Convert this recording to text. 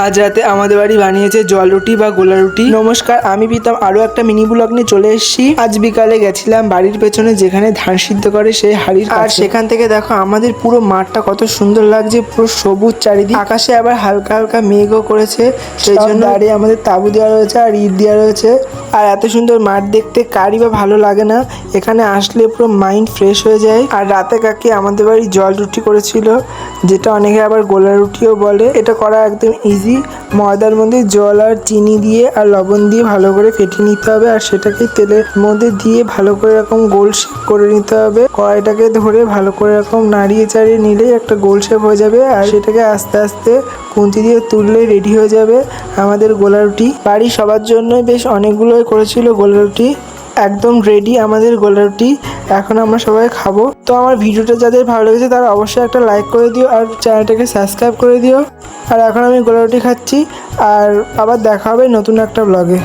আজ রাতে আমাদের বাড়ি বানিয়েছে জল রুটি বা গোলা রুটি। নমস্কার, আমি প্রীতম আরো একটা মিনি ব্লগ নিয়ে চলে এসেছি। আজ বিকালে গেছিলাম বাড়ির পেছনে যেখানে ধান সিদ্ধ করে সেই হাড়ির কাছে। আর সেখান থেকে দেখো আমাদের পুরো মাঠটা কত সুন্দর লাগছে, পুরো সবুজ চারিদিক। আকাশে আবার হালকা হালকা মেঘও করেছে, সেই জন্য দাঁড়িয়ে আমাদের তাঁবু দেওয়া রয়েছে আর ইট দেওয়া রয়েছে। আর এত সুন্দর মাঠ দেখতে কারই বা ভালো লাগে না, এখানে আসলে পুরো মাইন্ড ফ্রেশ হয়ে যায়। আর রাতে কাকি আমাদের বাড়ি জল রুটি করেছিল, যেটা অনেকে আবার গোলা রুটিও বলে। এটা করা একদম ইজি। ময়দার মধ্যে জল আর চিনি দিয়ে আর লবণ দিয়ে ভালো করে ফেটিয়ে নিতে হবে, আর সেটাকে তেলের মধ্যে দিয়ে ভালো করে এরকম গোল শেপ করে নিতে হবে। কড়াইটাকে ধরে ভালো করে এরকম নাড়িয়ে চাড়িয়ে নিলেই একটা গোল শেপ হয়ে যাবে, আর সেটাকে আস্তে আস্তে খুন্তি দিয়ে তুললে রেডি হয়ে যাবে আমাদের গোলা রুটি। বাড়ির সবার জন্যই বেশ অনেকগুলোই করেছিল গোলা রুটি। একদম রেডি আমাদের গোলা রুটি, এখন আমরা সবাই খাবো। তো আমার ভিডিওটা যাদের ভালো লেগেছে তারা অবশ্যই একটা লাইক করে দিও আর চ্যানেলটাকে সাবস্ক্রাইব করে দিও। আর এখন আমি গোলা রুটি খাচ্ছি, আর আবার দেখা হবে নতুন একটা ব্লগে।